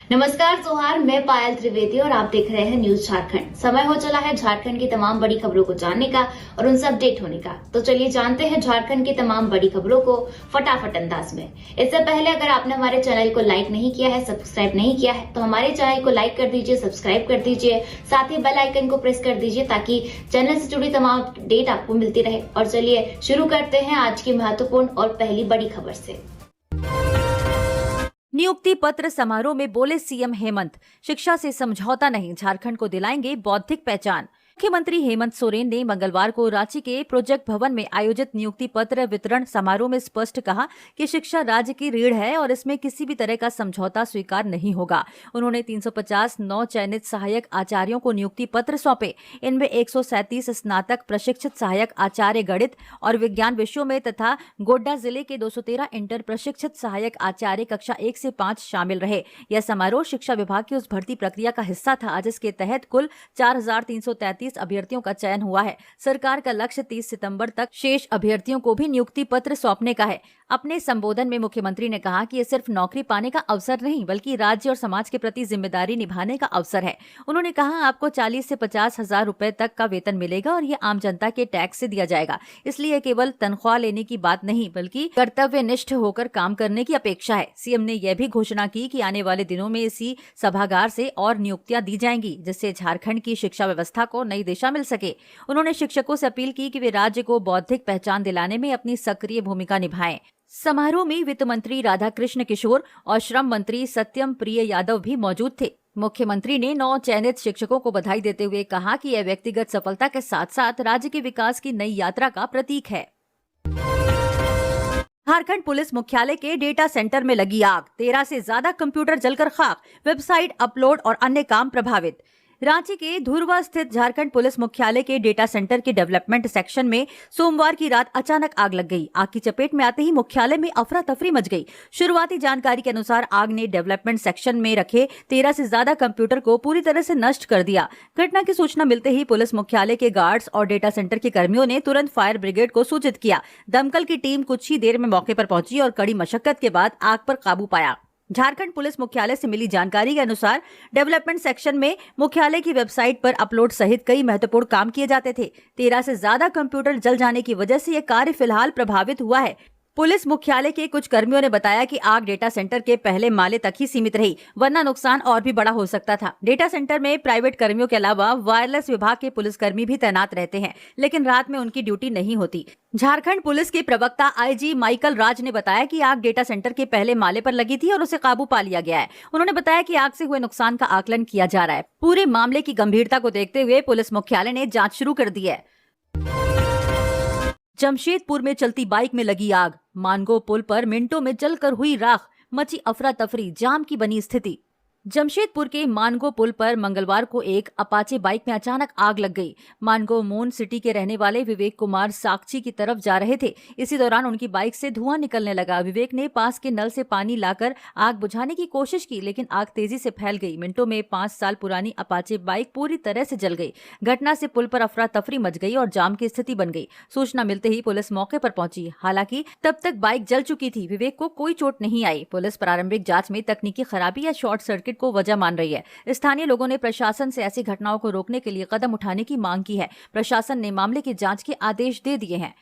नमस्कार जोहार, मैं पायल त्रिवेदी और आप देख रहे हैं न्यूज झारखंड। समय हो चला है झारखंड की तमाम बड़ी खबरों को जानने का और उनसे अपडेट होने का। तो चलिए जानते हैं झारखंड की तमाम बड़ी खबरों को फटाफट अंदाज में। इससे पहले अगर आपने हमारे चैनल को लाइक नहीं किया है, सब्सक्राइब नहीं किया है, तो हमारे चैनल को लाइक कर दीजिए, सब्सक्राइब कर दीजिए, साथ ही बेल आइकन को प्रेस कर दीजिए ताकि चैनल से जुड़ी तमाम अपडेट आपको मिलती रहे। और चलिए शुरू करते हैं आज की महत्वपूर्ण और पहली बड़ी खबर से। नियुक्ति पत्र समारोह में बोले सीएम हेमंत, शिक्षा से समझौता नहीं, झारखंड को दिलाएंगे बौद्धिक पहचान। मुख्यमंत्री हेमंत सोरेन ने मंगलवार को रांची के प्रोजेक्ट भवन में आयोजित नियुक्ति पत्र वितरण समारोह में स्पष्ट कहा कि शिक्षा राज्य की रीढ़ है और इसमें किसी भी तरह का समझौता स्वीकार नहीं होगा। उन्होंने 350 नौ चयनित सहायक आचार्यों को नियुक्ति पत्र सौंपे। इनमें 137 स्नातक प्रशिक्षित सहायक आचार्य गणित और विज्ञान विषयों में तथा गोड्डा जिले के 213 इंटर प्रशिक्षित सहायक आचार्य कक्षा 1 से 5 शामिल रहे। यह समारोह शिक्षा विभाग की उस भर्ती प्रक्रिया का हिस्सा था जिसके तहत कुल 4333 अभ्यर्थियों का चयन हुआ है। सरकार का लक्ष्य 30 सितंबर तक शेष अभ्यर्थियों को भी नियुक्ति पत्र सौंपने का है। अपने संबोधन में मुख्यमंत्री ने कहा कि ये सिर्फ नौकरी पाने का अवसर नहीं बल्कि राज्य और समाज के प्रति जिम्मेदारी निभाने का अवसर है। उन्होंने कहा, आपको 40 से 50 हजार रुपए तक का वेतन मिलेगा और ये आम जनता के टैक्स से दिया जाएगा। इसलिए केवल तनख्वाह लेने की बात नहीं बल्कि कर्तव्यनिष्ठ होकर काम करने की अपेक्षा है। सीएम ने यह भी घोषणा की कि आने वाले दिनों में इसी सभागार से और नियुक्तियां दी जाएंगी जिससे झारखंड की शिक्षा व्यवस्था को नई दिशा मिल सके। उन्होंने शिक्षकों से अपील की कि वे राज्य को बौद्धिक पहचान दिलाने में अपनी सक्रिय भूमिका निभाएं। समारोह में वित्त मंत्री राधाकृष्ण किशोर और श्रम मंत्री सत्यम प्रिय यादव भी मौजूद थे। मुख्यमंत्री ने 9 चयनित शिक्षकों को बधाई देते हुए कहा कि यह व्यक्तिगत सफलता के साथ साथ राज्य के विकास की नई यात्रा का प्रतीक है। झारखंड पुलिस मुख्यालय के डेटा सेंटर में लगी आग, 13 से ज्यादा कंप्यूटर जलकर खाक, वेबसाइट अपलोड और अन्य काम प्रभावित। रांची के धुरवा स्थित झारखंड पुलिस मुख्यालय के डेटा सेंटर के डेवलपमेंट सेक्शन में सोमवार की रात अचानक आग लग गई। आग की चपेट में आते ही मुख्यालय में अफरा तफरी मच गई। शुरुआती जानकारी के अनुसार आग ने डेवलपमेंट सेक्शन में रखे 13 से ज्यादा कंप्यूटर को पूरी तरह से नष्ट कर दिया। घटना की सूचना मिलते ही पुलिस मुख्यालय के गार्ड्स और डेटा सेंटर के कर्मियों ने तुरंत फायर ब्रिगेड को सूचित किया। दमकल की टीम कुछ ही देर में मौके पर पहुंची और कड़ी मशक्कत के बाद आग पर काबू पाया। झारखंड पुलिस मुख्यालय से मिली जानकारी के अनुसार डेवलपमेंट सेक्शन में मुख्यालय की वेबसाइट पर अपलोड सहित कई महत्वपूर्ण काम किए जाते थे। 13 से ज्यादा कंप्यूटर जल जाने की वजह से यह कार्य फिलहाल प्रभावित हुआ है। पुलिस मुख्यालय के कुछ कर्मियों ने बताया कि आग डेटा सेंटर के पहले माले तक ही सीमित रही, वरना नुकसान और भी बड़ा हो सकता था। डेटा सेंटर में प्राइवेट कर्मियों के अलावा वायरलेस विभाग के पुलिसकर्मी भी तैनात रहते हैं, लेकिन रात में उनकी ड्यूटी नहीं होती। झारखंड पुलिस के प्रवक्ता आईजी माइकल राज ने बताया कि आग डेटा सेंटर के पहले माले पर लगी थी और उसे काबू पा लिया गया है। उन्होंने बताया कि आग से हुए नुकसान का आकलन किया जा रहा है। पूरे मामले की गंभीरता को देखते हुए पुलिस मुख्यालय ने जांच शुरू कर दी है। जमशेदपुर में चलती बाइक में लगी आग, मानगो पुल पर मिनटों में जलकर हुई राख, मची अफरा तफरी, जाम की बनी स्थिति। जमशेदपुर के मानगो पुल पर मंगलवार को एक अपाचे बाइक में अचानक आग लग गई। मानगो मून सिटी के रहने वाले विवेक कुमार साक्षी की तरफ जा रहे थे। इसी दौरान उनकी बाइक से धुआं निकलने लगा। विवेक ने पास के नल से पानी लाकर आग बुझाने की कोशिश की, लेकिन आग तेजी से फैल गई। मिनटों में 5 साल पुरानी अपाचे बाइक पूरी तरह से जल गई। घटना से पुल पर अफरा तफरी मच गई और जाम की स्थिति बन गई। सूचना मिलते ही पुलिस मौके पर पहुंची। हालांकि तब तक बाइक जल चुकी थी। विवेक को कोई चोट नहीं आई। पुलिस प्रारंभिक जांच में तकनीकी खराबी या शॉर्ट सर्किट को वजह मान रही है। स्थानीय लोगों ने प्रशासन से ऐसी घटनाओं को रोकने के लिए कदम उठाने की मांग की है। प्रशासन ने मामले की जांच के आदेश दे दिए हैं।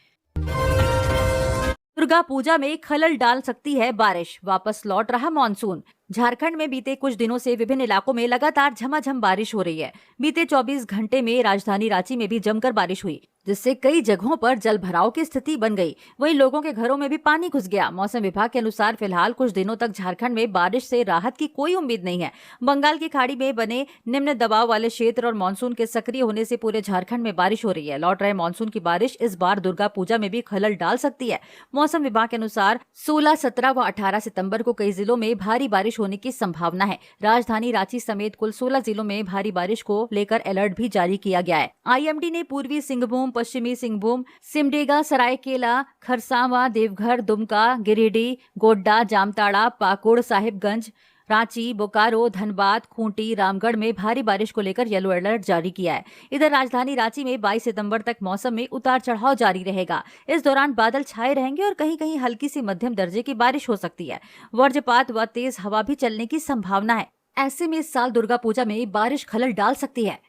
दुर्गा पूजा में खलल डाल सकती है बारिश, वापस लौट रहा मानसून। झारखंड में बीते कुछ दिनों से विभिन्न इलाकों में लगातार झमाझम बारिश हो रही है। बीते 24 घंटे में राजधानी रांची में भी जमकर बारिश हुई, जिससे कई जगहों पर जल भराव की स्थिति बन गई। वहीं लोगों के घरों में भी पानी घुस गया। मौसम विभाग के अनुसार फिलहाल कुछ दिनों तक झारखंड में बारिश से राहत की कोई उम्मीद नहीं है। बंगाल की खाड़ी में बने निम्न दबाव वाले क्षेत्र और मानसून के सक्रिय होने से पूरे झारखंड में बारिश हो रही है। लौट रहे मानसून की बारिश इस बार दुर्गा पूजा में भी खलल डाल सकती है। मौसम विभाग के अनुसार 16, 17 व 18 सितंबर को कई जिलों में भारी बारिश होने की संभावना है। राजधानी रांची समेत कुल 16 जिलों में भारी बारिश को लेकर अलर्ट भी जारी किया गया है। आईएमडी ने पूर्वी सिंहभूम, पश्चिमी सिंहभूम, सिमडेगा, सरायकेला, खरसावां, देवघर, दुमका, गिरिडीह, गोड्डा, जामताड़ा, पाकुड़, साहिबगंज, रांची, बोकारो, धनबाद, खूंटी, रामगढ़ में भारी बारिश को लेकर येलो अलर्ट जारी किया है। इधर राजधानी रांची में 22 सितंबर तक मौसम में उतार चढ़ाव जारी रहेगा। इस दौरान बादल छाए रहेंगे और कहीं कहीं हल्की सी मध्यम दर्जे की बारिश हो सकती है। वज्रपात व तेज हवा भी चलने की संभावना है। ऐसे में इस साल दुर्गा पूजा में बारिश खलल डाल सकती है।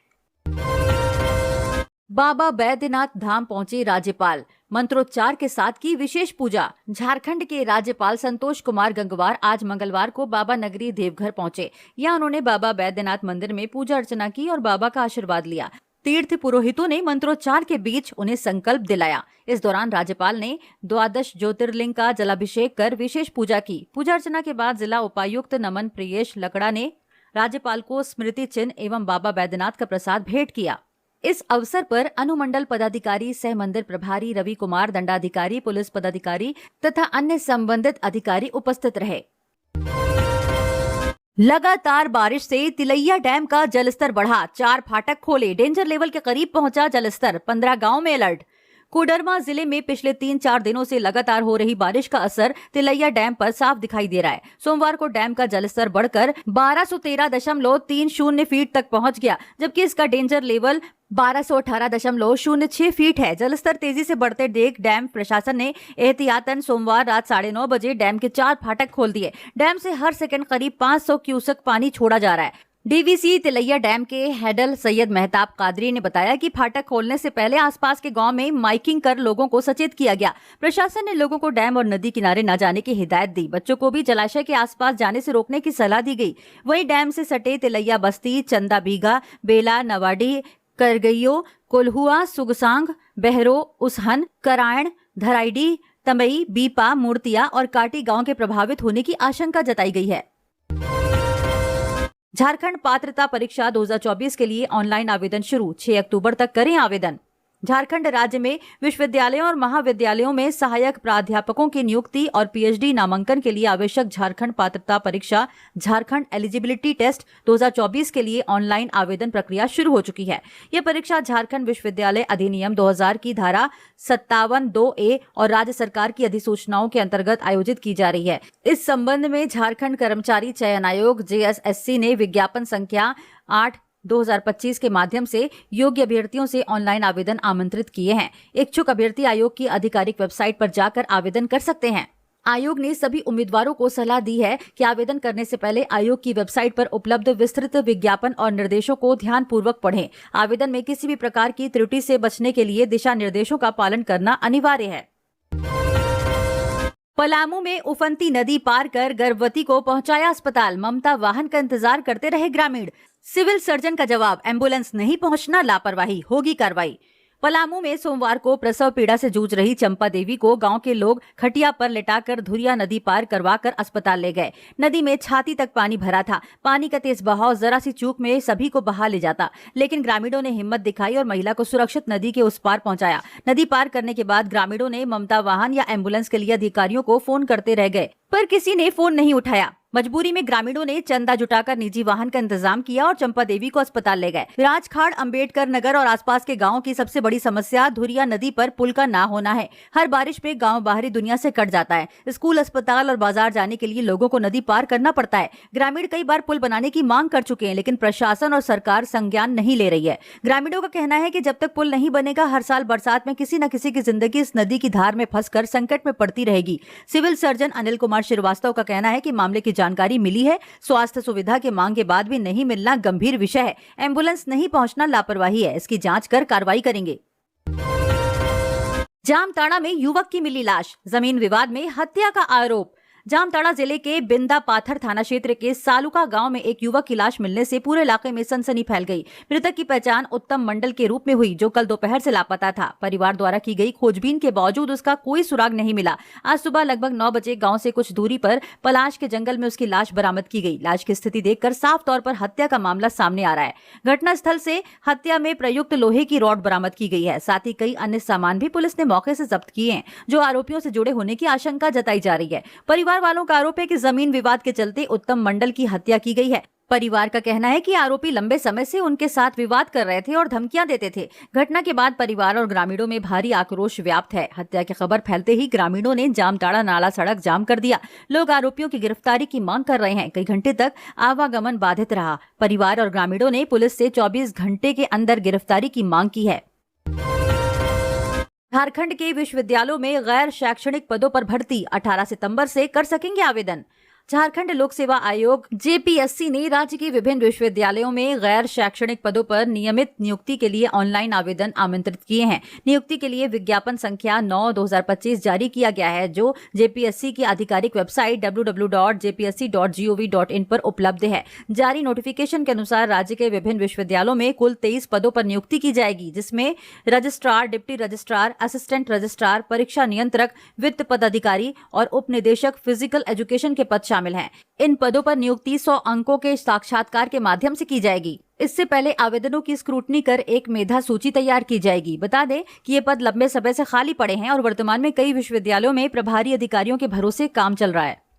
बाबा बैद्यनाथ धाम पहुंचे राज्यपाल, मंत्रोच्चार के साथ की विशेष पूजा। झारखंड के राज्यपाल संतोष कुमार गंगवार आज मंगलवार को बाबा नगरी देवघर पहुंचे। यहाँ उन्होंने बाबा बैद्यनाथ मंदिर में पूजा अर्चना की और बाबा का आशीर्वाद लिया। तीर्थ पुरोहितों ने मंत्रोच्चार के बीच उन्हें संकल्प दिलाया। इस दौरान राज्यपाल ने 12 ज्योतिर्लिंग का जलाभिषेक कर विशेष पूजा की। पूजा अर्चना के बाद जिला उपायुक्त नमन प्रियेश लकड़ा ने राज्यपाल को स्मृति चिन्ह एवं बाबा बैद्यनाथ का प्रसाद भेंट किया। इस अवसर पर अनुमंडल पदाधिकारी, सह मंदिर प्रभारी रवि कुमार, दंडाधिकारी, पुलिस पदाधिकारी तथा अन्य संबंधित अधिकारी उपस्थित रहे। लगातार बारिश से तिलैया डैम का जलस्तर बढ़ा, 4 फाटक खोले, डेंजर लेवल के करीब पहुंचा जलस्तर, 15 गांव में अलर्ट। कोडरमा जिले में पिछले 3-4 दिनों से लगातार हो रही बारिश का असर तिलैया डैम पर साफ दिखाई दे रहा है। सोमवार को डैम का जलस्तर बढ़कर 1213.30 फीट तक पहुंच गया, जबकि इसका डेंजर लेवल 1218.06 फीट है। जलस्तर तेजी से बढ़ते देख डैम प्रशासन ने एहतियातन सोमवार रात 9:30 बजे डैम के 4 फाटक खोल दिए। डैम से हर सेकंड करीब 500 क्यूसेक पानी छोड़ा जा रहा है। डीवीसी तिलैया डैम के हेडल सैयद मेहताब कादरी ने बताया कि फाटक खोलने से पहले आसपास के गांव में माइकिंग कर लोगों को सचेत किया गया। प्रशासन ने लोगों को डैम और नदी किनारे न जाने की हिदायत दी। बच्चों को भी जलाशय के आसपास जाने से रोकने की सलाह दी गई। वहीं डैम से सटे तिलैया बस्ती, चंदा बीघा, बेला, नवाडी, करगइयो, कोल्हुआ, सुगसांग, बहरो, उसहन, करायण, धराइडी, तमई, बीपा, मूर्तिया और काटी गांव के प्रभावित होने की आशंका जताई गई है। झारखंड पात्रता परीक्षा 2024 के लिए ऑनलाइन आवेदन शुरू, 6 अक्टूबर तक करें आवेदन। झारखंड राज्य में विश्वविद्यालयों और महाविद्यालयों में सहायक प्राध्यापकों की नियुक्ति और पीएचडी नामांकन के लिए आवश्यक झारखंड पात्रता परीक्षा झारखंड एलिजिबिलिटी टेस्ट 2024 के लिए ऑनलाइन आवेदन प्रक्रिया शुरू हो चुकी है। यह परीक्षा झारखंड विश्वविद्यालय अधिनियम 2000 की धारा 57(2)(a) और राज्य सरकार की अधिसूचनाओं के अंतर्गत आयोजित की जा रही है। इस संबंध में झारखंड कर्मचारी चयन आयोग JSSC ने विज्ञापन संख्या 8/2025 के माध्यम से योग्य अभ्यर्थियों से ऑनलाइन आवेदन आमंत्रित किए हैं। इच्छुक अभ्यर्थी आयोग की आधिकारिक वेबसाइट पर जाकर आवेदन कर सकते हैं। आयोग ने सभी उम्मीदवारों को सलाह दी है कि आवेदन करने से पहले आयोग की वेबसाइट पर उपलब्ध विस्तृत विज्ञापन और निर्देशों को ध्यानपूर्वक पढ़ें। आवेदन में किसी भी प्रकार की त्रुटि से बचने के लिए दिशा निर्देशों का पालन करना अनिवार्य है। पलामू में उफनती नदी पार कर गर्भवती को पहुंचाया अस्पताल, ममता वाहन का इंतजार करते रहे ग्रामीण। सिविल सर्जन का जवाब, एम्बुलेंस नहीं पहुंचना लापरवाही, होगी कार्रवाई। पलामू में सोमवार को प्रसव पीड़ा से जूझ रही चंपा देवी को गांव के लोग खटिया पर लिटाकर धुरिया नदी पार करवाकर अस्पताल ले गए। नदी में छाती तक पानी भरा था। पानी का तेज बहाव जरा सी चूक में सभी को बहा ले जाता, लेकिन ग्रामीणों ने हिम्मत दिखाई और महिला को सुरक्षित नदी के उस पार पहुंचाया। नदी पार करने के बाद ग्रामीणों ने ममता वाहन या एम्बुलेंस के लिए अधिकारियों को फोन करते रह गए, पर किसी ने फोन नहीं उठाया। मजबूरी में ग्रामीणों ने चंदा जुटाकर निजी वाहन का इंतजाम किया और चंपा देवी को अस्पताल ले गए। राजखाड़, अंबेडकर नगर और आसपास के गांवों की सबसे बड़ी समस्या धुरिया नदी पर पुल का ना होना है। हर बारिश में गांव बाहरी दुनिया से कट जाता है। स्कूल, अस्पताल और बाजार जाने के लिए लोगों को नदी पार करना पड़ता है। ग्रामीण कई बार पुल बनाने की मांग कर चुके हैं, लेकिन प्रशासन और सरकार संज्ञान नहीं ले रही है। ग्रामीणों का कहना है कि जब तक पुल नहीं बनेगा, हर साल बरसात में किसी न किसी की जिंदगी इस नदी की धार में फंसकर संकट में पड़ती रहेगी। सिविल सर्जन अनिल कुमार श्रीवास्तव का कहना है कि मामले की जानकारी मिली है। स्वास्थ्य सुविधा के मांग के बाद भी नहीं मिलना गंभीर विषय है। एम्बुलेंस नहीं पहुंचना लापरवाही है। इसकी जांच कर कार्रवाई करेंगे। जामताड़ा में युवक की मिली लाश, जमीन विवाद में हत्या का आरोप। जामताड़ा जिले के बिंदा पाथर थाना क्षेत्र के सालुका गांव में एक युवक की लाश मिलने से पूरे इलाके में सनसनी फैल गई। मृतक की पहचान उत्तम मंडल के रूप में हुई, जो कल दोपहर से लापता था। परिवार द्वारा की गई खोजबीन के बावजूद उसका कोई सुराग नहीं मिला। आज सुबह लगभग 9 बजे गांव से कुछ दूरी पर पलाश के जंगल में उसकी लाश बरामद की गई। लाश की स्थिति देखकर साफ तौर पर हत्या का मामला सामने आ रहा है। घटनास्थल से हत्या में प्रयुक्त लोहे की रॉड बरामद की गई है। साथ ही कई अन्य सामान भी पुलिस ने मौके से जब्त किए हैं, जो आरोपियों से जुड़े होने की आशंका जताई जा रही है। परिवार वालों का आरोप है कि जमीन विवाद के चलते उत्तम मंडल की हत्या की गई है। परिवार का कहना है कि आरोपी लंबे समय से उनके साथ विवाद कर रहे थे और धमकियां देते थे। घटना के बाद परिवार और ग्रामीणों में भारी आक्रोश व्याप्त है। हत्या की खबर फैलते ही ग्रामीणों ने जामताड़ा नाला सड़क जाम कर दिया। लोग आरोपियों की गिरफ्तारी की मांग कर रहे हैं। कई घंटे तक आवागमन बाधित रहा। परिवार और ग्रामीणों ने पुलिस से 24 घंटे के अंदर गिरफ्तारी की मांग की है। झारखंड के विश्वविद्यालयों में गैर शैक्षणिक पदों पर भर्ती 18 सितंबर से कर सकेंगे आवेदन। झारखंड लोक सेवा आयोग JPSC ने राज्य के विभिन्न विश्वविद्यालयों में गैर शैक्षणिक पदों पर नियमित नियुक्ति के लिए ऑनलाइन आवेदन आमंत्रित किए हैं। नियुक्ति के लिए विज्ञापन संख्या 9/2025 जारी किया गया है, जो JPSC की आधिकारिक वेबसाइट www.jpsc.gov.in पर उपलब्ध है। जारी नोटिफिकेशन के अनुसार राज्य के विभिन्न विश्वविद्यालयों में कुल 23 पदों पर नियुक्ति की जाएगी, जिसमें registrar, deputy registrar, assistant registrar, परीक्षा नियंत्रक, वित्त पदाधिकारी और उप निदेशक फिजिकल एजुकेशन के पद शामिल हैं। इन पदों पर नियुक्ति 100 अंकों के साक्षात्कार के माध्यम से की जाएगी। इससे पहले आवेदनों की स्क्रूटनी कर एक मेधा सूची तैयार की जाएगी। बता दें कि ये पद लंबे समय से खाली पड़े हैं और वर्तमान में कई विश्वविद्यालयों में प्रभारी अधिकारियों के भरोसे काम चल रहा है।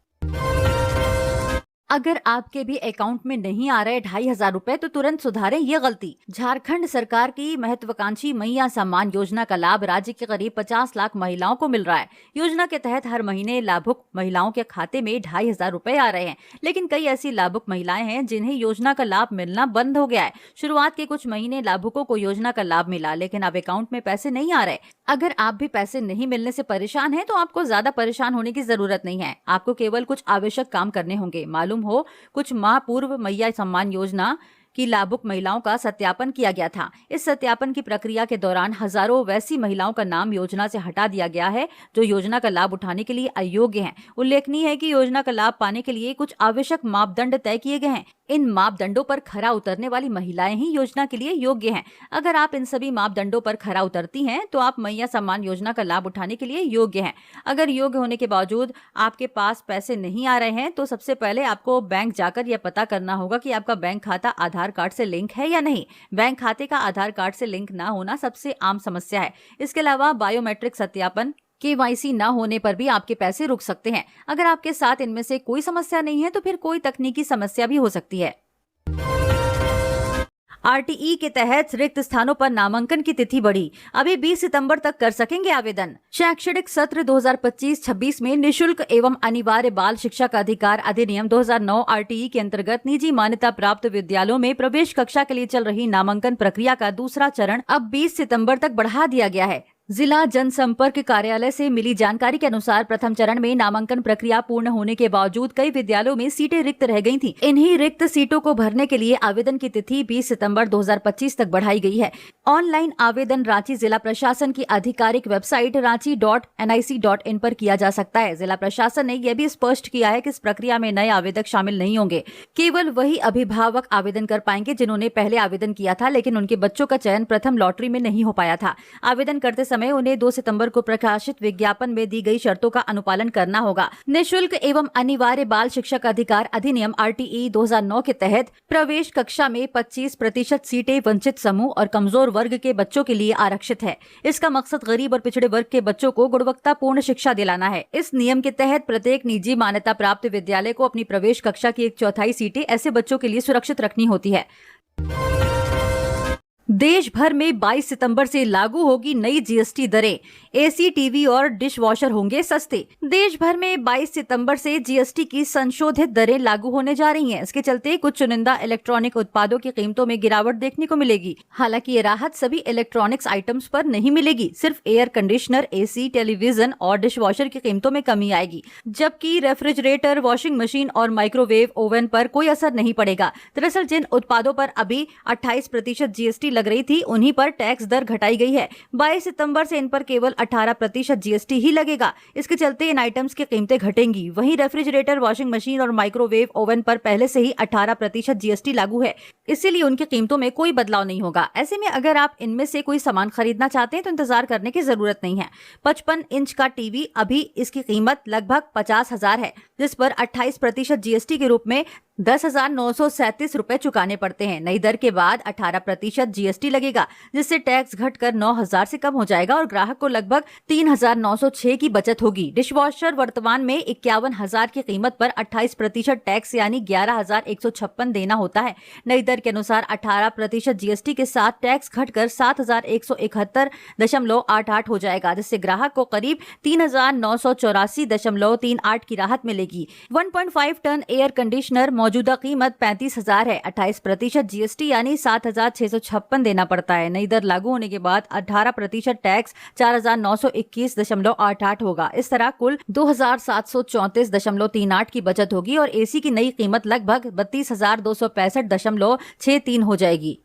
अगर आपके भी अकाउंट में नहीं आ रहे 2500 रुपए तो तुरंत सुधारें ये गलती। झारखंड सरकार की महत्वाकांक्षी मैया सम्मान योजना का लाभ राज्य के करीब 50 लाख महिलाओं को मिल रहा है। योजना के तहत हर महीने लाभुक महिलाओं के खाते में 2500 रुपए आ रहे हैं, लेकिन कई ऐसी लाभुक महिलाएं हैं जिन्हें योजना का लाभ मिलना बंद हो गया है। शुरुआत के कुछ महीने लाभुकों को योजना का लाभ मिला, लेकिन अब अकाउंट में पैसे नहीं आ रहे। अगर आप भी पैसे नहीं मिलने से परेशान हैं, तो आपको ज्यादा परेशान होने की जरूरत नहीं है। आपको केवल कुछ आवश्यक काम करने होंगे। मालूम हो, कुछ माह पूर्व मैया सम्मान योजना की लाभुक महिलाओं का सत्यापन किया गया था। इस सत्यापन की प्रक्रिया के दौरान हजारों वैसी महिलाओं का नाम योजना से हटा दिया गया है जो योजना का लाभ उठाने के लिए अयोग्य हैं। उल्लेखनीय है कि योजना का लाभ पाने के लिए कुछ आवश्यक मापदंड तय किए गए हैं। इन मापदंडों पर खरा उतरने वाली महिलाएं ही योजना के लिए योग्य हैं। अगर आप इन सभी मापदंडों पर खरा उतरती हैं, तो आप मैया सम्मान योजना का लाभ उठाने के लिए योग्य हैं। अगर योग्य होने के बावजूद आपके पास पैसे नहीं आ रहे हैं, तो सबसे पहले आपको बैंक जाकर यह पता करना होगा कि आपका बैंक खाता आधार कार्ड से लिंक है या नहीं। बैंक खाते का आधार कार्ड से लिंक ना होना सबसे आम समस्या है। इसके अलावा बायोमेट्रिक सत्यापन KYC न होने पर भी आपके पैसे रुक सकते हैं। अगर आपके साथ इनमें से कोई समस्या नहीं है, तो फिर कोई तकनीकी समस्या भी हो सकती है। RTE के तहत रिक्त स्थानों पर नामांकन की तिथि बढ़ी। अभी 20 सितंबर तक कर सकेंगे आवेदन। शैक्षणिक सत्र 2025-26 में निशुल्क एवं अनिवार्य बाल शिक्षा का अधिकार अधिनियम 2009 RTE के अंतर्गत निजी मान्यता प्राप्त विद्यालयों में प्रवेश कक्षा के लिए चल रही नामांकन प्रक्रिया का दूसरा चरण अब 20 सितंबर तक बढ़ा दिया गया है। जिला जनसंपर्क कार्यालय से मिली जानकारी के अनुसार प्रथम चरण में नामांकन प्रक्रिया पूर्ण होने के बावजूद कई विद्यालयों में सीटें रिक्त रह गई थीं। इन्हीं रिक्त सीटों को भरने के लिए आवेदन की तिथि 20 सितंबर 2025 तक बढ़ाई गई है। ऑनलाइन आवेदन रांची जिला प्रशासन की आधिकारिक वेबसाइट ranchi.nic.in पर किया जा सकता है। जिला प्रशासन ने यह भी स्पष्ट किया है कि इस प्रक्रिया में नए आवेदक शामिल नहीं होंगे। केवल वही अभिभावक आवेदन कर पाएंगे जिन्होंने पहले आवेदन किया था, लेकिन उनके बच्चों का चयन प्रथम लॉटरी में नहीं हो पाया था। आवेदन करते समय उन्हें 2 सितंबर को प्रकाशित विज्ञापन में दी गई शर्तों का अनुपालन करना होगा। निःशुल्क एवं अनिवार्य बाल शिक्षक अधिकार अधिनियम RTE 2009 के तहत प्रवेश कक्षा में 25% सीटें वंचित समूह और कमजोर वर्ग के बच्चों के लिए आरक्षित है। इसका मकसद गरीब और पिछड़े वर्ग के बच्चों को गुणवत्तापूर्ण शिक्षा दिलाना है। इस नियम के तहत प्रत्येक निजी मान्यता प्राप्त विद्यालय को अपनी प्रवेश कक्षा की 1/4 सीटें ऐसे बच्चों के लिए सुरक्षित रखनी होती है। देश भर में 22 सितंबर से लागू होगी नई GST दरें। AC, टीवी और डिश वॉशर होंगे सस्ते। देश भर में 22 सितंबर से GST की संशोधित दरें लागू होने जा रही हैं। इसके चलते कुछ चुनिंदा इलेक्ट्रॉनिक उत्पादों की कीमतों में गिरावट देखने को मिलेगी। हालांकि ये राहत सभी इलेक्ट्रॉनिक्स आइटम्स पर नहीं मिलेगी। सिर्फ एयर कंडीशनर, AC, टेलीविजन और डिश वॉशर की कीमतों में कमी आएगी, जबकि रेफ्रिजरेटर, वॉशिंग मशीन और माइक्रोवेव ओवन पर कोई असर नहीं पड़ेगा। दरअसल जिन उत्पादों पर अभी 28% GST लग रही थी, उन्हीं पर टैक्स दर घटाई गई है। 22 सितंबर से इन पर केवल 18% GST ही लगेगा। इसके चलते इन आइटम्स की कीमतें घटेंगी। वहीं रेफ्रिजरेटर, वॉशिंग मशीन और माइक्रोवेव ओवन पर पहले से ही 18% GST लागू है, इसीलिए उनकी कीमतों में कोई बदलाव नहीं होगा। ऐसे में अगर आप इनमें से कोई सामान खरीदना चाहते हैं तो इंतजार करने की जरूरत नहीं है। 55 इंच का टीवी, अभी इसकी कीमत लगभग 50,000 है, जिस पर 28% GST के रूप में 10,937 रुपए चुकाने पड़ते हैं। नई दर के बाद 18% GST लगेगा, जिससे टैक्स घटकर 9,000 से कम हो जाएगा और ग्राहक को लगभग 3,906 की बचत होगी। डिशवॉशर वर्तमान में 51,000 की कीमत पर 28% टैक्स यानी 11,156 देना होता है। नई दर आयकर के अनुसार 18% जीएसटी के साथ टैक्स घटकर 7,171.88 हो जाएगा, जिससे ग्राहक को करीब 3,984.38 की राहत मिलेगी। 1.5 टन एयर कंडीशनर मौजूदा कीमत 35,000 है। 28% जीएसटी यानी 7,656 देना पड़ता है। नई दर लागू होने के बाद 18% टैक्स 4,921.88 होगा। इस तरह कुल 2,734.38 की बचत होगी और एसी की नई कीमत लगभग 32,265.63 हो जाएगी।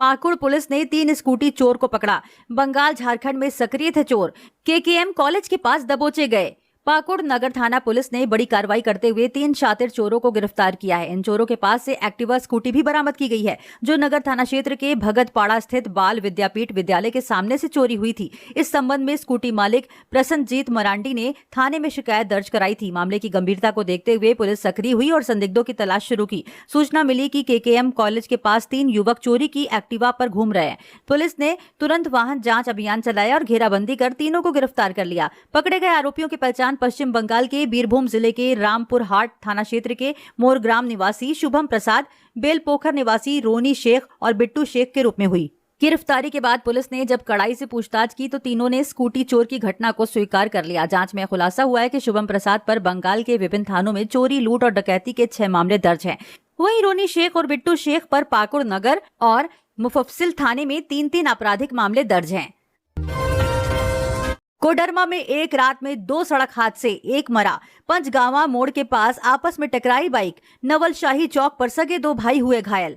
पाकुड़ पुलिस ने 3 स्कूटी चोर को पकड़ा। बंगाल झारखंड में सक्रिय थे चोर। केकेएम कॉलेज के पास दबोचे गए। पाकुड़ नगर थाना पुलिस ने बड़ी कार्रवाई करते हुए 3 शातिर चोरों को गिरफ्तार किया है। इन चोरों के पास से एक्टिवा स्कूटी भी बरामद की गई है, जो नगर थाना क्षेत्र के भगतपाड़ा स्थित बाल विद्यापीठ विद्यालय के सामने से चोरी हुई थी। इस संबंध में स्कूटी मालिक प्रसन्नजीत मरांडी ने थाने में शिकायत दर्ज कराई थी। मामले की गंभीरता को देखते हुए पुलिस सक्रिय हुई और संदिग्धों की तलाश शुरू की। सूचना मिली कि केकेएम कॉलेज के पास 3 युवक चोरी की एक्टिवा पर घूम रहे हैं। पुलिस ने तुरंत वाहन जांच अभियान चलाया और घेराबंदी कर तीनों को गिरफ्तार कर लिया। पकड़े गए आरोपियों की पहचान पश्चिम बंगाल के बीरभूम जिले के रामपुर हाट थाना क्षेत्र के मोरग्राम निवासी शुभम प्रसाद, बेलपोखर निवासी रोनी शेख और बिट्टू शेख के रूप में हुई। गिरफ्तारी के बाद पुलिस ने जब कड़ाई से पूछताछ की तो तीनों ने स्कूटी चोर की घटना को स्वीकार कर लिया। जांच में खुलासा हुआ है कि शुभम प्रसाद पर बंगाल के विभिन्न थानों में चोरी, लूट और डकैती के 6 मामले दर्ज हैं। वहीं रोनी शेख और बिट्टू शेख पर पाकुड़ नगर और मुफस्सिल थाने में 3-3 आपराधिक मामले दर्ज हैं। कोडरमा में एक रात में 2 सड़क हादसे, एक मरा। पंचगावा मोड़ के पास आपस में टकराई बाइक। नवलशाही चौक पर सगे 2 भाई हुए घायल।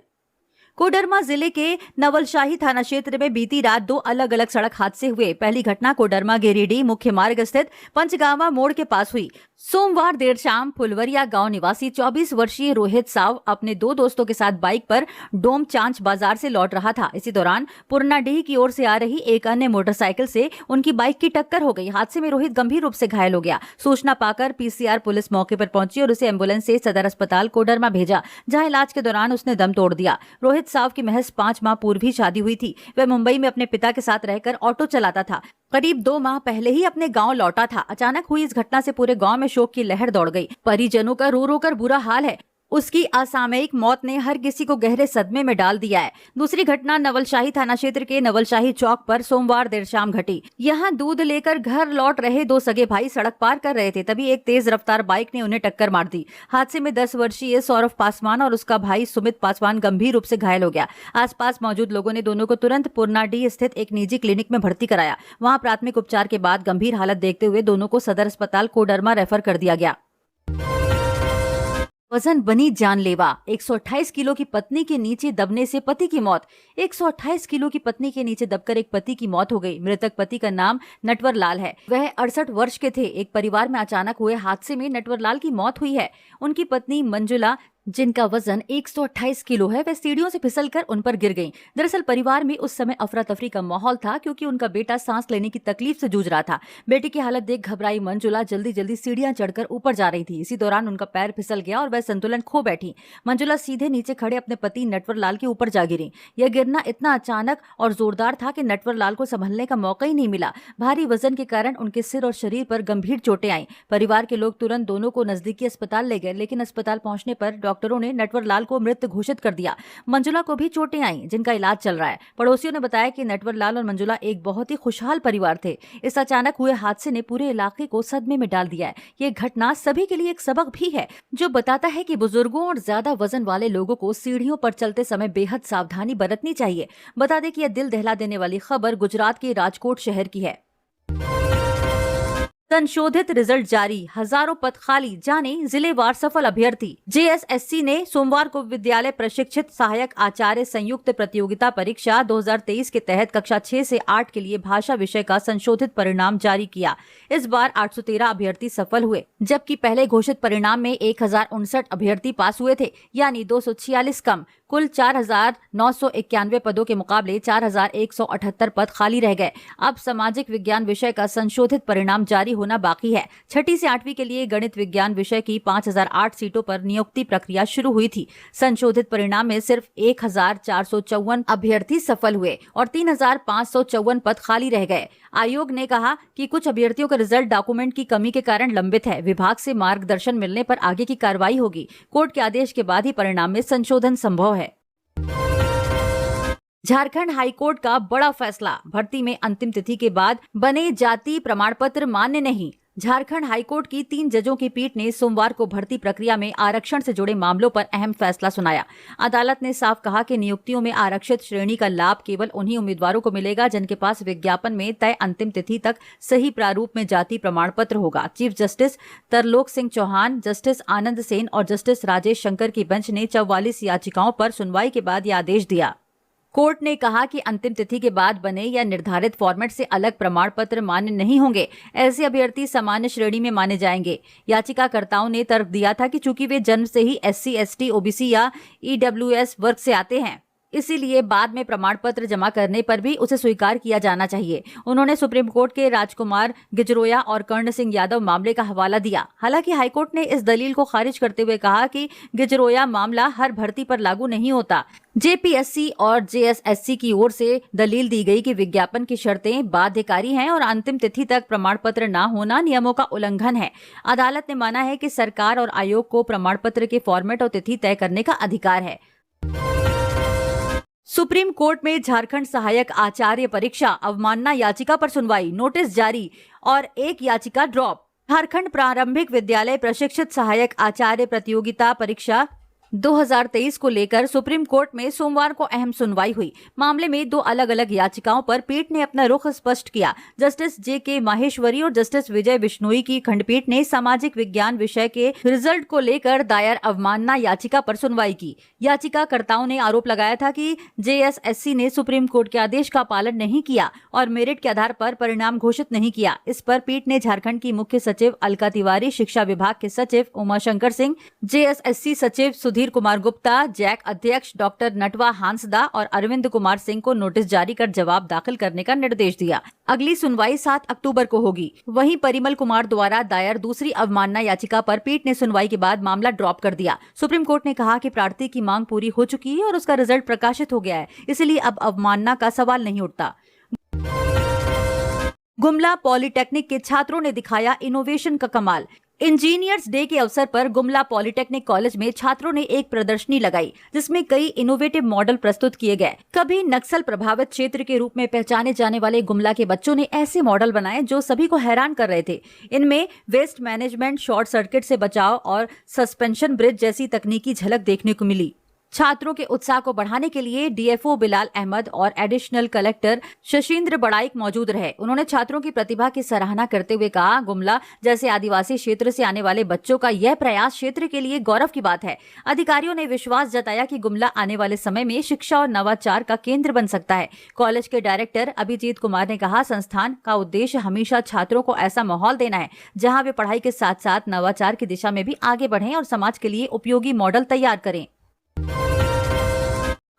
कोडरमा जिले के नवलशाही थाना क्षेत्र में बीती रात 2 अलग अलग सड़क हादसे हुए। पहली घटना कोडरमा गिरिडीह मुख्य मार्ग स्थित पंचगावा मोड़ के पास हुई। सोमवार देर शाम फुलवरिया गांव निवासी 24 वर्षीय रोहित साव अपने 2 दोस्तों के साथ बाइक पर डोम चांच बाजार से लौट रहा था। इसी दौरान पुरनाडीह की ओर से आ रही एक अन्य मोटरसाइकिल से उनकी बाइक की टक्कर हो गई। हादसे में रोहित गंभीर रूप से घायल हो गया। सूचना पाकर पीसीआर पुलिस मौके पर पहुंची और उसे एम्बुलेंस से सदर अस्पताल कोडरमा भेजा, जहां इलाज के दौरान उसने दम तोड़ दिया। रोहित साव की महज 5 माह पूर्व ही शादी हुई थी। वह मुंबई में अपने पिता के साथ रहकर ऑटो चलाता था। करीब 2 माह पहले ही अपने गांव लौटा था। अचानक हुई इस घटना से पूरे गांव में शोक की लहर दौड़ गई। परिजनों का रो रो कर बुरा हाल है। उसकी असामयिक मौत ने हर किसी को गहरे सदमे में डाल दिया है। दूसरी घटना नवलशाही थाना क्षेत्र के नवलशाही चौक पर सोमवार देर शाम घटी। यहां दूध लेकर घर लौट रहे 2 सगे भाई सड़क पार कर रहे थे, तभी एक तेज रफ्तार बाइक ने उन्हें टक्कर मार दी। हादसे में 10 वर्षीय सौरभ पासवान और उसका भाई सुमित पासवान गंभीर रूप से घायल हो गया। आसपास मौजूद लोगों ने दोनों को तुरंत पुरनाडीह स्थित एक निजी क्लिनिक में भर्ती कराया। वहां प्राथमिक उपचार के बाद गंभीर हालत देखते हुए दोनों को सदर अस्पताल कोडरमा रेफर कर दिया गया। वजन बनी जानलेवा। 128 किलो की पत्नी के नीचे दबने से पति की मौत। 128 किलो की पत्नी के नीचे दबकर एक पति की मौत हो गई। मृतक पति का नाम नटवर लाल है। वह 68 वर्ष के थे। एक परिवार में अचानक हुए हादसे में नटवर लाल की मौत हुई है। उनकी पत्नी मंजुला, जिनका वजन 128 किलो है, वह सीढ़ियों से फिसलकर उन पर गिर गईं। दरअसल परिवार में उस समय अफरा तफरी का माहौल था, क्योंकि उनका बेटा सांस लेने की तकलीफ से जूझ रहा था। बेटे की हालत देख घबराई मंजुला जल्दी जल्दी सीढ़ियां चढ़कर ऊपर जा रही थी। इसी दौरान उनका पैर फिसल गया और वह संतुलन खो बैठी। मंजुला सीधे नीचे खड़े अपने पति नटवर लाल के ऊपर जा गिरी। यह गिरना इतना अचानक और जोरदार था कि नटवर लाल को संभलने का मौका ही नहीं मिला। भारी वजन के कारण उनके सिर और शरीर पर गंभीर चोटें आईं। परिवार के लोग तुरंत दोनों को नजदीकी अस्पताल ले गए, लेकिन अस्पताल पहुंचने पर डॉक्टरों ने नटवर लाल को मृत घोषित कर दिया। मंजुला को भी चोटें आईं, जिनका इलाज चल रहा है। पड़ोसियों ने बताया कि नटवर लाल और मंजुला एक बहुत ही खुशहाल परिवार थे। इस अचानक हुए हादसे ने पूरे इलाके को सदमे में डाल दिया है। ये घटना सभी के लिए एक सबक भी है, जो बताता है कि बुजुर्गों और ज्यादा वजन वाले लोगों को सीढ़ियों पर चलते समय बेहद सावधानी बरतनी चाहिए। बता दें कि यह दिल दहला देने वाली खबर गुजरात के राजकोट शहर की है। संशोधित रिजल्ट जारी, हजारों पद खाली, जाने जिलेवार सफल अभ्यर्थी। जेएसएससी ने सोमवार को विद्यालय प्रशिक्षित सहायक आचार्य संयुक्त प्रतियोगिता परीक्षा 2023 के तहत कक्षा 6 से 8 के लिए भाषा विषय का संशोधित परिणाम जारी किया। इस बार 813 अभ्यर्थी सफल हुए, जबकि पहले घोषित परिणाम में 1059 अभ्यर्थी पास हुए थे, यानी 246 कम। कुल 4,991 पदों के मुकाबले 4,178 पद खाली रह गए। अब सामाजिक विज्ञान विषय का संशोधित परिणाम जारी होना बाकी है। 6ठी से 8वीं के लिए गणित विज्ञान विषय की 5008 सीटों पर नियुक्ति प्रक्रिया शुरू हुई थी। संशोधित परिणाम में सिर्फ 1454 अभ्यर्थी सफल हुए और 3554 पद खाली रह गए। आयोग ने कहा कि कुछ अभ्यर्थियों का रिजल्ट डॉक्यूमेंट की कमी के कारण लंबित है। विभाग से मार्गदर्शन मिलने पर आगे की कार्रवाई होगी। कोर्ट के आदेश के बाद ही परिणाम में संशोधन संभव है। झारखंड हाईकोर्ट का बड़ा फैसला, भर्ती में अंतिम तिथि के बाद बने जाति प्रमाण पत्र मान्य नहीं। झारखंड हाईकोर्ट की 3 जजों की पीठ ने सोमवार को भर्ती प्रक्रिया में आरक्षण से जुड़े मामलों पर अहम फैसला सुनाया। अदालत ने साफ कहा कि नियुक्तियों में आरक्षित श्रेणी का लाभ केवल उन्हीं उम्मीदवारों को मिलेगा जिनके पास विज्ञापन में तय अंतिम तिथि तक सही प्रारूप में जाति प्रमाण पत्र होगा। Chief justice Tarlok Singh Chauhan, justice Anand Sen और जस्टिस राजेश शंकर की बेंच ने 44 याचिकाओं पर सुनवाई के बाद यह आदेश दिया। कोर्ट ने कहा कि अंतिम तिथि के बाद बने या निर्धारित फॉर्मेट से अलग प्रमाण पत्र मान्य नहीं होंगे। ऐसे अभ्यर्थी सामान्य श्रेणी में माने जाएंगे। याचिकाकर्ताओं ने तर्क दिया था कि चूंकि वे जन्म से ही SC, ST, OBC या EWS वर्ग से आते हैं, इसीलिए बाद में प्रमाण पत्र जमा करने पर भी उसे स्वीकार किया जाना चाहिए। उन्होंने सुप्रीम कोर्ट के राजकुमार गिजरोया और कर्ण सिंह यादव मामले का हवाला दिया। हालांकि हाईकोर्ट ने इस दलील को खारिज करते हुए कहा कि गिजरोया मामला हर भर्ती पर लागू नहीं होता। JPSC और JSSC की ओर से दलील दी गई कि विज्ञापन की शर्तें बाध्यकारी हैं और अंतिम तिथि तक प्रमाण पत्र न होना नियमों का उल्लंघन है। अदालत ने माना है कि सरकार और आयोग को प्रमाण पत्र के फॉर्मेट और तिथि तय करने का अधिकार है। सुप्रीम कोर्ट में झारखंड सहायक आचार्य परीक्षा अवमानना याचिका पर सुनवाई, नोटिस जारी और एक याचिका ड्रॉप। झारखंड प्रारंभिक विद्यालय प्रशिक्षित सहायक आचार्य प्रतियोगिता परीक्षा 2023 को लेकर सुप्रीम कोर्ट में सोमवार को अहम सुनवाई हुई। मामले में 2 अलग अलग याचिकाओं पर पीठ ने अपना रुख स्पष्ट किया। जस्टिस JK माहेश्वरी और जस्टिस विजय बिश्नोई की खंडपीठ ने सामाजिक विज्ञान विषय के रिजल्ट को लेकर दायर अवमानना याचिका पर सुनवाई की। याचिकाकर्ताओं ने आरोप लगाया था कि JSSC ने सुप्रीम कोर्ट के आदेश का पालन नहीं किया और मेरिट के आधार पर परिणाम घोषित नहीं किया। इस पर पीठ ने झारखंड की मुख्य सचिव अलका तिवारी, शिक्षा विभाग के सचिव उमाशंकर सिंह, JSSC सचिव सुधीर कुमार गुप्ता, जैक अध्यक्ष डॉक्टर नटवा हांसदा और अरविंद कुमार सिंह को नोटिस जारी कर जवाब दाखिल करने का निर्देश दिया। अगली सुनवाई 7 अक्टूबर को होगी। वहीं परिमल कुमार द्वारा दायर दूसरी अवमानना याचिका पर पीठ ने सुनवाई के बाद मामला ड्रॉप कर दिया। सुप्रीम कोर्ट ने कहा कि प्रार्थी की मांग पूरी हो चुकी है और उसका रिजल्ट प्रकाशित हो गया है, इसलिए अब अवमानना का सवाल नहीं उठता। गुमला पॉलिटेक्निक के छात्रों ने दिखाया इनोवेशन का कमाल। इंजीनियर्स डे के अवसर पर गुमला पॉलिटेक्निक कॉलेज में छात्रों ने एक प्रदर्शनी लगाई जिसमें कई इनोवेटिव मॉडल प्रस्तुत किए गए। कभी नक्सल प्रभावित क्षेत्र के रूप में पहचाने जाने वाले गुमला के बच्चों ने ऐसे मॉडल बनाए जो सभी को हैरान कर रहे थे। इनमें वेस्ट मैनेजमेंट, शॉर्ट सर्किट से बचाव और सस्पेंशन ब्रिज जैसी तकनीकी झलक देखने को मिली। छात्रों के उत्साह को बढ़ाने के लिए DFO बिलाल अहमद और एडिशनल कलेक्टर शशीन्द्र बड़ाइक मौजूद रहे। उन्होंने छात्रों की प्रतिभा की सराहना करते हुए कहा, गुमला जैसे आदिवासी क्षेत्र से आने वाले बच्चों का यह प्रयास क्षेत्र के लिए गौरव की बात है। अधिकारियों ने विश्वास जताया कि गुमला आने वाले समय में शिक्षा और नवाचार का केंद्र बन सकता है। कॉलेज के डायरेक्टर अभिजीत कुमार ने कहा, संस्थान का उद्देश्य हमेशा छात्रों को ऐसा माहौल देना है जहाँ वे पढ़ाई के साथ साथ नवाचार की दिशा में भी आगे बढ़ें और समाज के लिए उपयोगी मॉडल तैयार करें।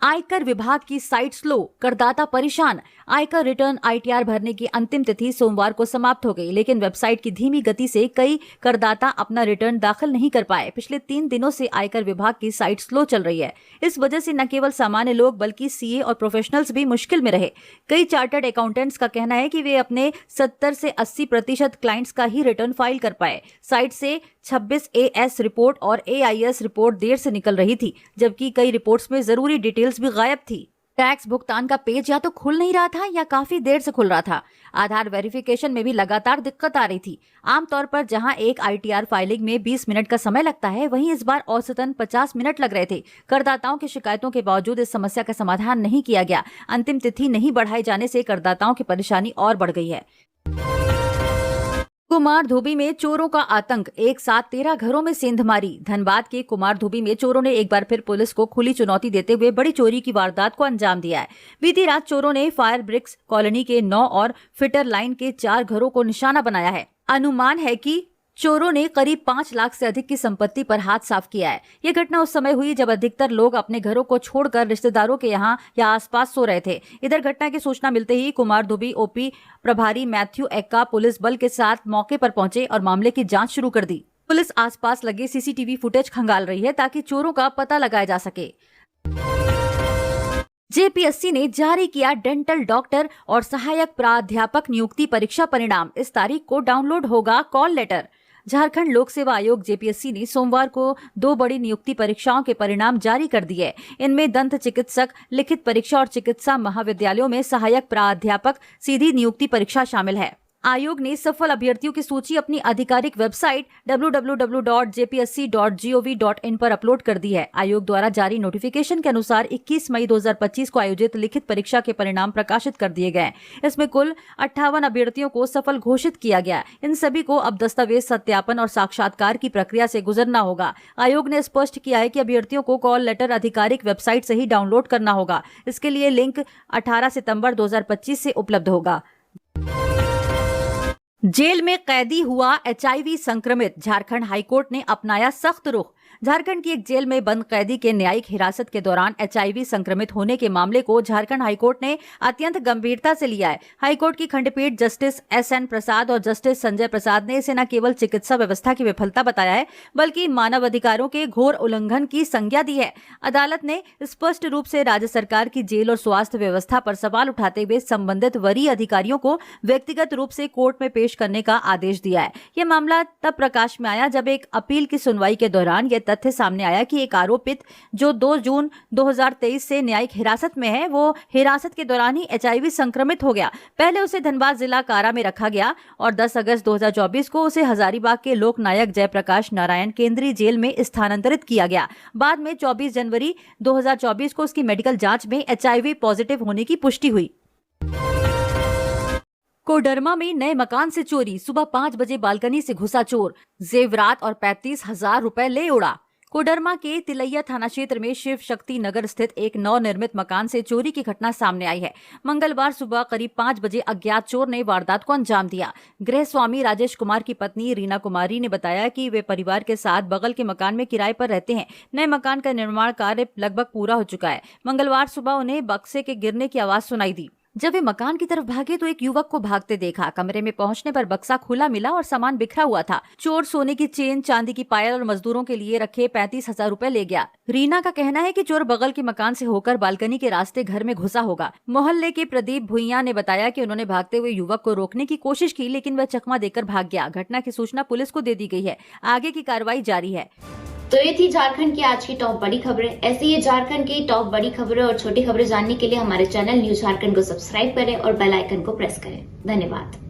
आयकर विभाग की साइट स्लो, करदाता परेशान। आयकर रिटर्न ITR भरने की अंतिम तिथि सोमवार को समाप्त हो गई, लेकिन वेबसाइट की धीमी गति से कई करदाता अपना रिटर्न दाखिल नहीं कर पाए। पिछले 3 दिनों से आयकर विभाग की साइट स्लो चल रही है। इस वजह से न केवल सामान्य लोग बल्कि CA और प्रोफेशनल्स भी मुश्किल में रहे। कई चार्टर्ड अकाउंटेंट्स का कहना है कि वे अपने 70 से 80% क्लाइंट्स का ही रिटर्न फाइल कर पाए। साइट से 26 AS रिपोर्ट और AIS रिपोर्ट देर से निकल रही थी, जबकि कई रिपोर्ट्स में जरूरी डिटेल्स भी गायब थी। टैक्स भुगतान का पेज या तो खुल नहीं रहा था या काफी देर से खुल रहा था। आधार वेरिफिकेशन में भी लगातार दिक्कत आ रही थी। आमतौर पर जहां एक ITR फाइलिंग में 20 मिनट का समय लगता है, वहीं इस बार औसतन 50 मिनट लग रहे थे। करदाताओं की शिकायतों के बावजूद इस समस्या का समाधान नहीं किया गया। अंतिम तिथि नहीं बढ़ाए जाने से करदाताओं की परेशानी और बढ़ गई है। कुमारधुबी में चोरों का आतंक, एक साथ 13 घरों में सेंधमारी। धनबाद के कुमारधुबी में चोरों ने एक बार फिर पुलिस को खुली चुनौती देते हुए बड़ी चोरी की वारदात को अंजाम दिया है। बीती रात चोरों ने फायर ब्रिक्स कॉलोनी के 9 और फिटर लाइन के 4 घरों को निशाना बनाया है। अनुमान है कि चोरों ने करीब 5 लाख से अधिक की संपत्ति पर हाथ साफ किया है। यह घटना उस समय हुई जब अधिकतर लोग अपने घरों को छोड़कर रिश्तेदारों के यहाँ या आसपास सो रहे थे। इधर घटना की सूचना मिलते ही कुमार दुबी ओपी प्रभारी मैथ्यू एक्का पुलिस बल के साथ मौके पर पहुंचे और मामले की जांच शुरू कर दी। पुलिस आसपास लगे सीसीटीवी फुटेज खंगाल रही है ताकि चोरों का पता लगाया जा सके। जेपीएससी ने जारी किया डेंटल डॉक्टर और सहायक प्राध्यापक नियुक्ति परीक्षा परिणाम। इस तारीख को डाउनलोड होगा कॉल लेटर। झारखंड लोक सेवा आयोग जेपीएससी ने सोमवार को 2 बड़ी नियुक्ति परीक्षाओं के परिणाम जारी कर दिए। इनमें दंत चिकित्सक लिखित परीक्षा और चिकित्सा महाविद्यालयों में सहायक प्राध्यापक सीधी नियुक्ति परीक्षा शामिल है। आयोग ने सफल अभ्यर्थियों की सूची अपनी आधिकारिक वेबसाइट www.jpsc.gov.in पर अपलोड कर दी है। आयोग द्वारा जारी नोटिफिकेशन के अनुसार 21 मई 2025 को आयोजित लिखित परीक्षा के परिणाम प्रकाशित कर दिए गए। इसमें कुल 58 अभ्यर्थियों को सफल घोषित किया गया। इन सभी को अब दस्तावेज सत्यापन और साक्षात्कार की प्रक्रिया से गुजरना होगा। आयोग ने स्पष्ट किया है कि अभ्यर्थियों को कॉल लेटर आधिकारिक वेबसाइट से ही डाउनलोड करना होगा। इसके लिए लिंक 18 सितंबर 2025 से उपलब्ध होगा। जेल में कैदी हुआ एचआईवी संक्रमित, झारखंड हाईकोर्ट ने अपनाया सख्त रुख। झारखंड की एक जेल में बंद कैदी के न्यायिक हिरासत के दौरान एचआईवी संक्रमित होने के मामले को झारखंड हाईकोर्ट ने अत्यंत गंभीरता से लिया है। हाईकोर्ट की खंडपीठ जस्टिस एसएन प्रसाद और जस्टिस संजय प्रसाद ने इसे न केवल चिकित्सा व्यवस्था की विफलता बताया है बल्कि मानवाधिकारों के घोर उल्लंघन की संज्ञा दी है। अदालत ने स्पष्ट रूप से राज्य सरकार की जेल और स्वास्थ्य व्यवस्था पर सवाल उठाते हुए संबंधित वरीय अधिकारियों को व्यक्तिगत रूप से कोर्ट में पेश करने का आदेश दिया है। यह मामला तब प्रकाश में आया जब एक अपील की सुनवाई के दौरान यह तथ्य सामने आया कि एक आरोपित जो 2 जून 2023 से न्यायिक हिरासत में है, वो हिरासत के दौरान ही एचआईवी संक्रमित हो गया। पहले उसे धनबाद जिला कारा में रखा गया और 10 अगस्त 2024 को उसे हजारीबाग के लोकनायक जयप्रकाश नारायण केंद्रीय जेल में स्थानांतरित किया गया। बाद में 24 जनवरी 2024 को उसकी मेडिकल जांच में एचआईवी पॉजिटिव होने की पुष्टि हुई। कोडरमा में नए मकान से चोरी, सुबह 5 बजे बालकनी से घुसा चोर, जेवरात और 35,000 रुपए ले उड़ा। कोडरमा के तिलैया थाना क्षेत्र में शिव शक्ति नगर स्थित एक नवनिर्मित मकान से चोरी की घटना सामने आई है। मंगलवार सुबह करीब 5 बजे अज्ञात चोर ने वारदात को अंजाम दिया। गृह स्वामी राजेश कुमार की पत्नी रीना कुमारी ने बताया कि वे परिवार के साथ बगल के मकान में किराए पर रहते हैं। नए मकान का निर्माण कार्य लगभग पूरा हो चुका है। मंगलवार सुबह उन्हें बक्से के गिरने की आवाज सुनाई दी। जब वे मकान की तरफ भागे तो एक युवक को भागते देखा। कमरे में पहुंचने पर बक्सा खुला मिला और सामान बिखरा हुआ था। चोर सोने की चेन, चांदी की पायल और मजदूरों के लिए रखे 35,000 रुपए ले गया। रीना का कहना है कि चोर बगल के मकान से होकर बालकनी के रास्ते घर में घुसा होगा। मोहल्ले के प्रदीप भुइया ने बताया कि उन्होंने भागते हुए युवक को रोकने की कोशिश की, लेकिन वह चकमा देकर भाग गया। घटना की सूचना पुलिस को दे दी गई है। आगे की कार्रवाई जारी है। तो ये थी झारखंड की आज की टॉप बड़ी खबरें। ऐसी ही झारखंड की टॉप बड़ी खबरें और छोटी खबरें जानने के लिए हमारे चैनल न्यूज झारखंड को सब्सक्राइब करें और बेल आइकन को प्रेस करें। धन्यवाद।